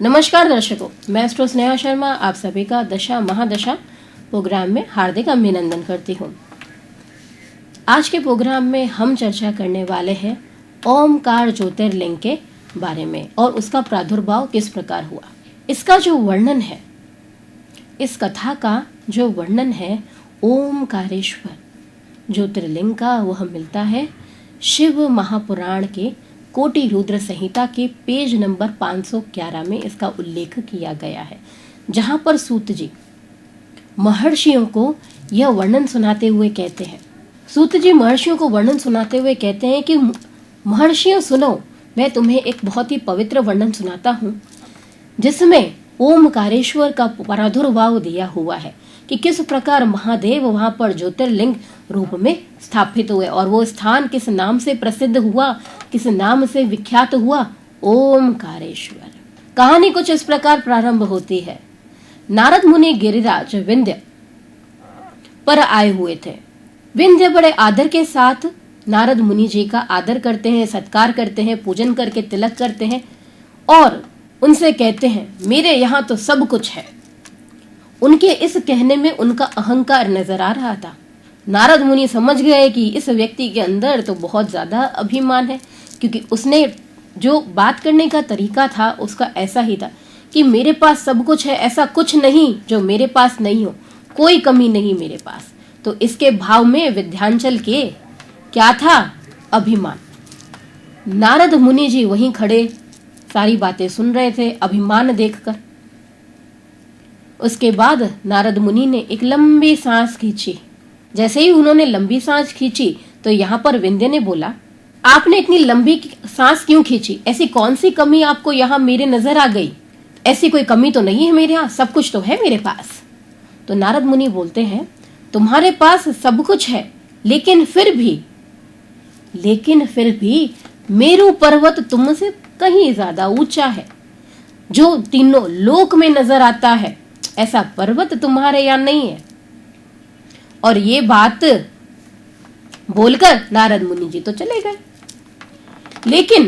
नमस्कार दर्शकों, मैं एस्ट्रो स्नेहा शर्मा आप सभी का दशा महादशा प्रोग्राम में हार्दिक अभिनंदन करती हूँ। आज के प्रोग्राम में हम चर्चा करने वाले हैं ओमकार ज्योतिर्लिंग के बारे में और उसका प्रादुर्भाव किस प्रकार हुआ। इसका जो वर्णन है, इस कथा का जो वर्णन है ओमकारेश्वर ज्योतिर्लिंग का, वह मिलता है शिव महापुराण के कोटि रुद्र संहिता के पेज नंबर 511 में इसका उल्लेख किया गया है, जहां पर सूत जी महर्षियों को यह वर्णन सुनाते हुए कहते हैं। सूत जी महर्षियों को वर्णन सुनाते हुए कहते हैं कि महर्षियों सुनो, मैं तुम्हें एक बहुत ही पवित्र वर्णन सुनाता हूँ जिसमें ओमकारेश्वर का प्रादुर्भाव दिया हुआ है कि किस प्रकार महादेव वहां पर ज्योतिर्लिंग रूप में स्थापित हुए और वो स्थान किस नाम से प्रसिद्ध हुआ, किस नाम से विख्यात हुआ, ओमकारेश्वर। कहानी कुछ इस प्रकार प्रारंभ होती है। नारद मुनि गिरिराज विंध्य पर आए हुए थे। विंध्य बड़े आदर के साथ नारद मुनि जी का आदर करते हैं, सत्कार करते हैं, पूजन करके तिलक करते हैं और उनसे कहते हैं मेरे यहाँ तो सब कुछ है। उनके इस कहने में उनका अहंकार नजर आ रहा था। नारद मुनि समझ गए कि इस व्यक्ति के अंदर तो बहुत ज्यादा अभिमान है, क्योंकि उसने जो बात करने का तरीका था उसका ऐसा ही था कि मेरे पास सब कुछ है, ऐसा कुछ नहीं जो मेरे पास नहीं हो, कोई कमी नहीं मेरे पास। तो इसके भाव में विंध्याचल के क्या था, अभिमान। नारद मुनि जी वहीं खड़े सारी बातें सुन रहे थे अभिमान देखकर। उसके बाद नारद मुनि ने एक लंबी सांस खींची। जैसे ही उन्होंने लंबी सांस खींची तो यहाँ पर विंध्य ने बोला, आपने इतनी लंबी सांस क्यों खींची? ऐसी कौन सी कमी आपको यहाँ मेरे नजर आ गई? ऐसी कोई कमी तो नहीं है मेरे यहाँ, सब कुछ तो है मेरे पास। तो नारद मुनि बोलते हैं तुम्हारे पास सब कुछ है, लेकिन फिर भी मेरू पर्वत तुमसे कहीं ज्यादा ऊंचा है, जो तीनों लोक में नजर आता है, ऐसा पर्वत तुम्हारे यहाँ नहीं है। और ये बात बोलकर नारद मुनि जी तो चले गए। लेकिन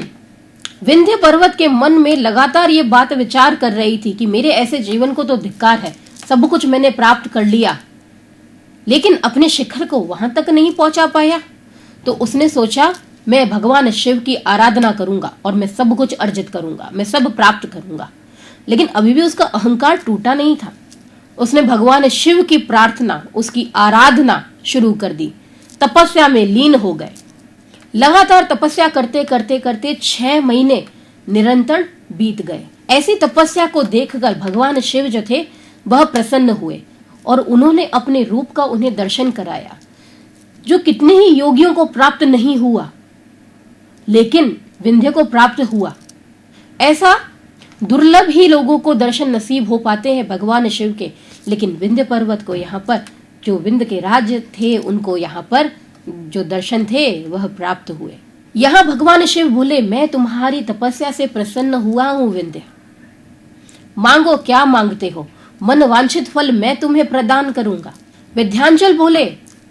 विंध्य पर्वत के मन में लगातार ये बात विचार कर रही थी कि मेरे ऐसे जीवन को तो धिक्कार है, सब कुछ मैंने प्राप्त कर लिया लेकिन अपने शिखर को वहां तक नहीं पहुंचा पाया। तो उसने सोचा मैं भगवान शिव की आराधना करूंगा और मैं सब कुछ अर्जित करूंगा, मैं सब प्राप्त करूंगा। लेकिन अभी भी उसका अहंकार टूटा नहीं था। उसने भगवान शिव की प्रार्थना, उसकी आराधना शुरू कर दी, तपस्या में लीन हो गए। लगातार तपस्या करते करते करते 6 महीने निरंतर बीत गए। ऐसी तपस्या को देखकर भगवान शिव जो थे वह प्रसन्न हुए और उन्होंने अपने रूप का उन्हें दर्शन कराया, जो कितने ही योगियों को प्राप्त नहीं हुआ लेकिन विंध्य को प्राप्त हुआ। ऐसा दुर्लभ ही लोगों को दर्शन नसीब हो पाते हैं भगवान शिव के, लेकिन विंध्य पर्वत को यहाँ पर जो विंध्य के राज्य थे उनको यहाँ पर जो दर्शन थे वह प्राप्त हुए। यहाँ भगवान शिव बोले मैं तुम्हारी तपस्या से प्रसन्न हुआ हूँ विंध्य, मांगो क्या मांगते हो, मन वांछित फल मैं तुम्हें प्रदान करूंगा। विंध्याचल बोले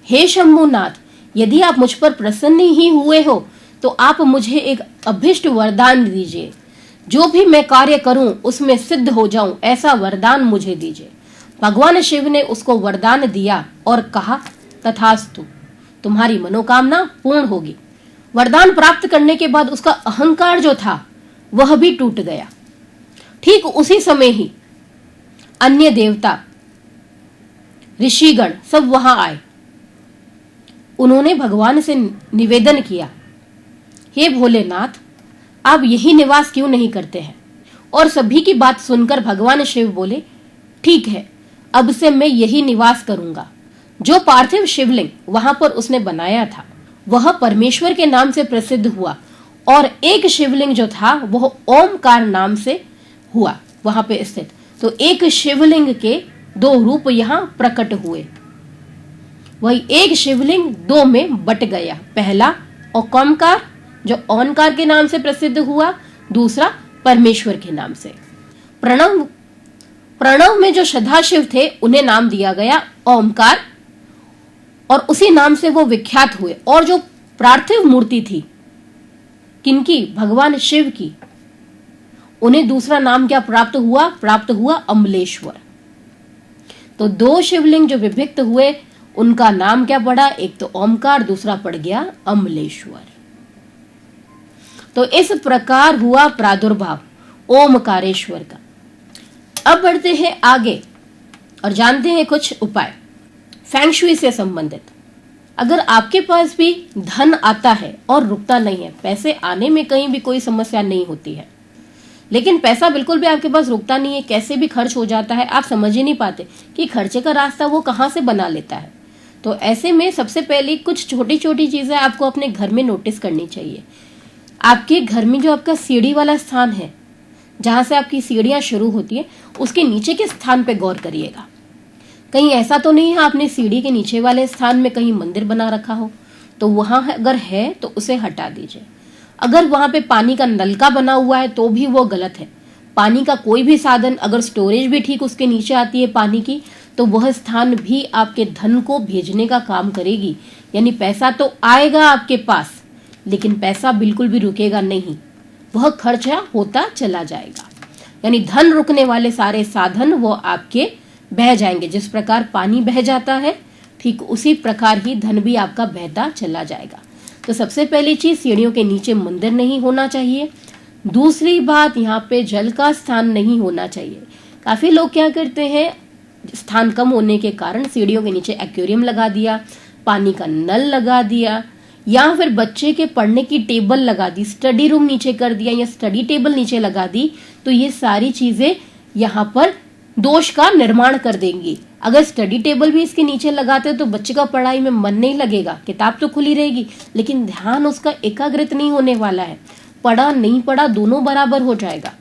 हे शंभुनाथ, यदि आप मुझ पर प्रसन्न ही हुए हो तो आप मुझे एक अभिष्ट वरदान दीजिए, जो भी मैं कार्य करूं उसमें सिद्ध हो जाऊं, ऐसा वरदान मुझे दीजिए। भगवान शिव ने उसको वरदान दिया और कहा तथास्तु, तुम्हारी मनोकामना पूर्ण होगी। वरदान प्राप्त करने के बाद उसका अहंकार जो था वह भी टूट गया। ठीक उसी समय ही अन्य देवता ऋषिगण सब वहां आए। उन्होंने भगवान से निवेदन किया, हे भोलेनाथ, आप यही निवास क्यों नहीं करते हैं? और सभी की बात सुनकर भगवान शिव बोले ठीक है, अब से मैं यही निवास करूंगा। जो पार्थिव शिवलिंग वहां पर उसने बनाया था वह परमेश्वर के नाम से प्रसिद्ध हुआ और एक शिवलिंग जो था वह ओमकार नाम से हुआ वहां पे स्थित। तो एक शिवलिंग के 2 रूप यहाँ प्रकट हुए। वही एक शिवलिंग 2 में बट गया। पहला ओमकार जो ओंकार के नाम से प्रसिद्ध हुआ, दूसरा परमेश्वर के नाम से। प्रणव में जो सदाशिव थे उन्हें नाम दिया गया ओमकार और उसी नाम से वो विख्यात हुए। और जो पार्थिव मूर्ति थी किनकी, भगवान शिव की, उन्हें दूसरा नाम क्या प्राप्त हुआ? प्राप्त हुआ अम्लेश्वर। तो दो शिवलिंग जो विभक्त हुए उनका नाम क्या पड़ा? एक तो ओमकार, दूसरा पड़ गया अम्लेश्वर। तो इस प्रकार हुआ प्रादुर्भाव ओमकारेश्वर का। अब बढ़ते हैं आगे और जानते हैं कुछ उपाय फेंगशुई से संबंधित। अगर आपके पास भी धन आता है और रुकता नहीं है, पैसे आने में कहीं भी कोई समस्या नहीं होती है, लेकिन पैसा बिल्कुल भी आपके पास रुकता नहीं है, कैसे भी खर्च हो जाता है, आप समझ ही नहीं पाते कि खर्चे का रास्ता वो कहां से बना लेता है, तो ऐसे में सबसे पहले कुछ छोटी छोटी चीजें आपको अपने घर में नोटिस करनी चाहिए। आपके घर में जो आपका सीढ़ी वाला स्थान है, जहां से आपकी सीढ़ियां शुरू होती है, उसके नीचे के स्थान पे गौर करिएगा। कहीं ऐसा तो नहीं है आपने सीढ़ी के नीचे वाले स्थान में कहीं मंदिर बना रखा हो, तो वहां अगर है तो उसे हटा दीजिए। अगर वहां पे पानी का नलका बना हुआ है तो भी वो गलत है। पानी का कोई भी साधन, अगर स्टोरेज भी ठीक उसके नीचे आती है पानी की, तो वह स्थान भी आपके धन को भेजने का काम करेगी। यानी पैसा तो आएगा आपके पास, लेकिन पैसा बिल्कुल भी रुकेगा नहीं, वह खर्चा होता चला जाएगा। यानी धन रुकने वाले सारे साधन वो आपके बह जाएंगे। जिस प्रकार पानी बह जाता है, ठीक उसी प्रकार ही धन भी आपका बहता चला जाएगा। तो सबसे पहली चीज, सीढ़ियों के नीचे मंदिर नहीं होना चाहिए। दूसरी बात, यहाँ पे जल का स्थान नहीं होना चाहिए। काफी लोग क्या करते हैं, स्थान कम होने के कारण सीढ़ियों के नीचे एक्वेरियम लगा दिया, पानी का नल लगा दिया, या फिर बच्चे के पढ़ने की टेबल लगा दी, स्टडी रूम नीचे कर दिया या स्टडी टेबल नीचे लगा दी, तो ये सारी चीजें यहाँ पर दोष का निर्माण कर देंगी। अगर स्टडी टेबल भी इसके नीचे लगाते हो तो बच्चे का पढ़ाई में मन नहीं लगेगा, किताब तो खुली रहेगी लेकिन ध्यान उसका एकाग्रित नहीं होने वाला है, पढ़ा नहीं पढ़ा दोनों बराबर हो जाएगा।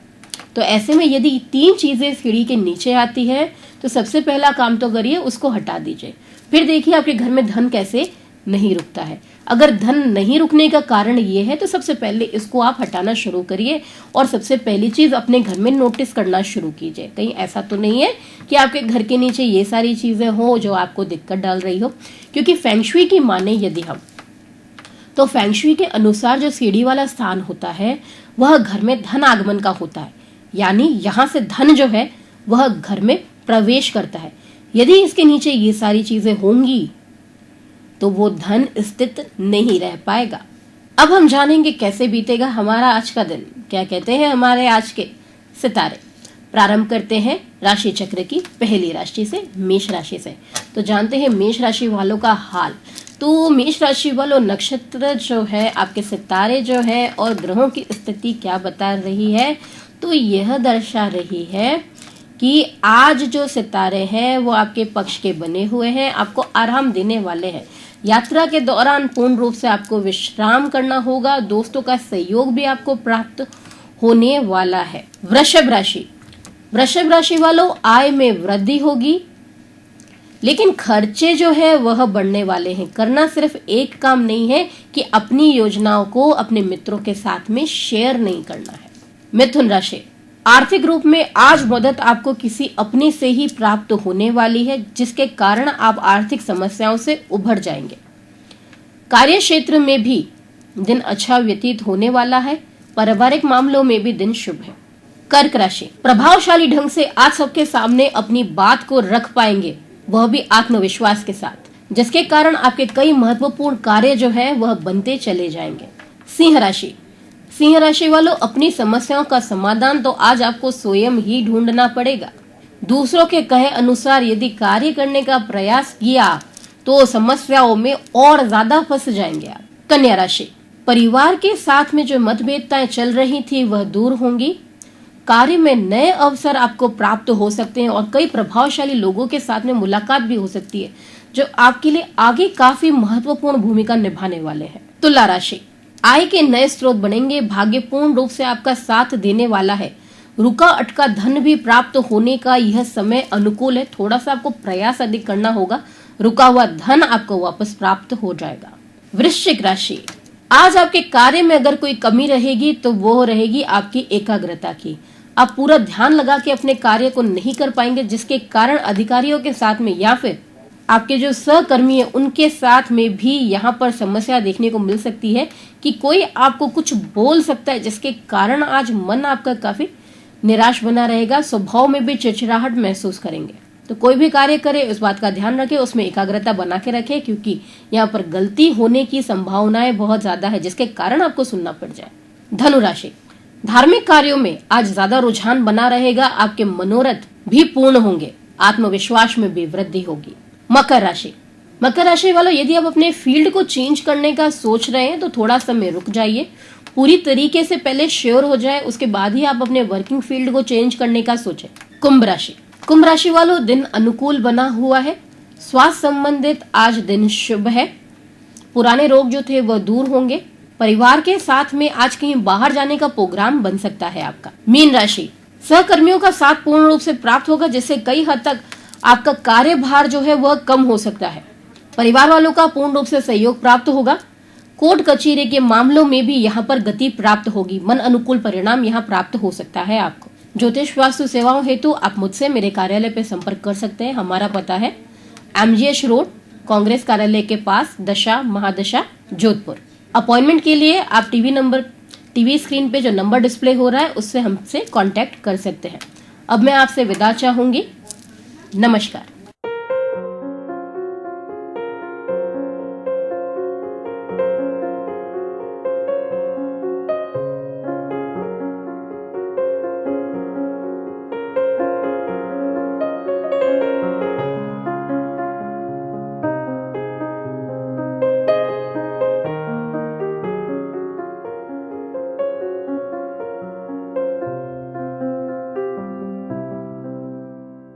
तो ऐसे में यदि तीन चीजें सीढ़ी के नीचे आती है तो सबसे पहला काम तो करिए, उसको हटा दीजिए। फिर देखिए आपके घर में धन कैसे नहीं रुकता है। अगर धन नहीं रुकने का कारण ये है तो सबसे पहले इसको आप हटाना शुरू करिए और सबसे पहली चीज अपने घर में नोटिस करना शुरू कीजिए। कहीं ऐसा तो नहीं है कि आपके घर के नीचे ये सारी चीजें हो जो आपको दिक्कत डाल रही हो। क्योंकि फेंगशुई की माने यदि हम, तो फेंगशुई के अनुसार जो सीढ़ी वाला स्थान होता है वह घर में धन आगमन का होता है। यानी यहाँ से धन जो है वह घर में प्रवेश करता है। यदि इसके नीचे ये सारी चीजें होंगी तो वो धन स्थित नहीं रह पाएगा। अब हम जानेंगे कैसे बीतेगा हमारा आज का दिन। क्या कहते हैं हमारे आज के सितारे। प्रारंभ करते हैं राशि चक्र की पहली राशि से, मेष राशि से। तो जानते हैं मेष राशि वालों का हाल। तो मेष राशि वालों, नक्षत्र जो है, आपके सितारे जो है और ग्रहों की स्थिति क्या बता रही है, तो यह दर्शा रही है कि आज जो सितारे हैं वो आपके पक्ष के बने हुए हैं, आपको आराम देने वाले हैं। यात्रा के दौरान पूर्ण रूप से आपको विश्राम करना होगा। दोस्तों का सहयोग भी आपको प्राप्त होने वाला है। वृषभ राशि, वृषभ राशि वालों, आय में वृद्धि होगी लेकिन खर्चे जो है वह बढ़ने वाले हैं। करना सिर्फ एक काम नहीं है कि अपनी योजनाओं को अपने मित्रों के साथ में शेयर नहीं करना है। मिथुन राशि, आर्थिक रूप में आज मदद आपको किसी अपने से ही प्राप्त होने वाली है, जिसके कारण आप आर्थिक समस्याओं से उभर जाएंगे। कार्य क्षेत्र में भी दिन अच्छा व्यतीत होने वाला है। पारिवारिक मामलों में भी दिन शुभ है। कर्क राशि, प्रभावशाली ढंग से आज सबके सामने अपनी बात को रख पाएंगे, वह भी आत्मविश्वास के साथ, जिसके कारण आपके कई महत्वपूर्ण कार्य जो है वह बनते चले जाएंगे। सिंह राशि, सिंह राशि वालों, अपनी समस्याओं का समाधान तो आज आपको स्वयं ही ढूंढना पड़ेगा। दूसरों के कहे अनुसार यदि कार्य करने का प्रयास किया तो समस्याओं में और ज्यादा फंस जाएंगे आप। कन्या राशि, परिवार के साथ में जो मतभेदताएं चल रही थी वह दूर होंगी। कार्य में नए अवसर आपको प्राप्त हो सकते हैं और कई प्रभावशाली लोगों के साथ में मुलाकात भी हो सकती है जो आपके लिए आगे काफी महत्वपूर्ण भूमिका निभाने वाले हैं। तुला राशि, आय के नए स्रोत बनेंगे। भाग्य पूर्ण रूप से आपका साथ देने वाला है। रुका अटका धन भी प्राप्त होने का यह समय अनुकूल है। थोड़ा सा आपको प्रयास अधिक करना होगा, रुका हुआ धन आपको वापस प्राप्त हो जाएगा। वृश्चिक राशि, आज आपके कार्य में अगर कोई कमी रहेगी तो वो रहेगी आपकी एकाग्रता की। आप पूरा ध्यान लगा के अपने कार्य को नहीं कर पाएंगे, जिसके कारण अधिकारियों के साथ में या फिर आपके जो सहकर्मी है उनके साथ में भी यहाँ पर समस्या देखने को मिल सकती है कि कोई आपको कुछ बोल सकता है, जिसके कारण आज मन आपका काफी निराश बना रहेगा, स्वभाव में भी चिड़चिड़ाहट महसूस करेंगे। तो कोई भी कार्य करे उस बात का ध्यान रखें, उसमें एकाग्रता बना के रखें, क्योंकि यहाँ पर गलती होने की संभावनाएं बहुत ज्यादा है, जिसके कारण आपको सुनना पड़ जाए। धनु राशि, धार्मिक कार्यों में आज ज्यादा रुझान बना रहेगा, आपके मनोरथ भी पूर्ण होंगे, आत्मविश्वास में भी वृद्धि होगी। मकर राशि, मकर राशि वालों, यदि आप अपने फील्ड को चेंज करने का सोच रहे हैं तो थोड़ा समय रुक जाइए, पूरी तरीके से पहले श्योर हो जाए, उसके बाद ही आप अपने वर्किंग फील्ड को चेंज करने का सोचें। कुंभ राशि, कुंभ राशि वालों, दिन अनुकूल बना हुआ है, स्वास्थ्य संबंधित आज दिन शुभ है, पुराने रोग जो थे वह दूर होंगे, परिवार के साथ में आज कहीं बाहर जाने का प्रोग्राम बन सकता है आपका। मीन राशि, सहकर्मियों का साथ पूर्ण रूप से प्राप्त होगा, जिससे कई हद तक आपका कार्यभार जो है वह कम हो सकता है। परिवार वालों का पूर्ण रूप से सहयोग प्राप्त होगा, कोर्ट कचहरी के मामलों में भी यहाँ पर गति प्राप्त होगी, मन अनुकूल परिणाम यहाँ प्राप्त हो सकता है आपको। ज्योतिष वास्तु सेवाओं हेतु आप मुझसे मेरे कार्यालय पे संपर्क कर सकते हैं। हमारा पता है MGH रोड, कांग्रेस कार्यालय के पास, दशा महादशा, जोधपुर। अपॉइंटमेंट के लिए आप टीवी स्क्रीन पे जो नंबर डिस्प्ले हो रहा है उससे हमसे कांटेक्ट कर सकते हैं। अब मैं आपसे विदा चाहूंगी। नमस्कार।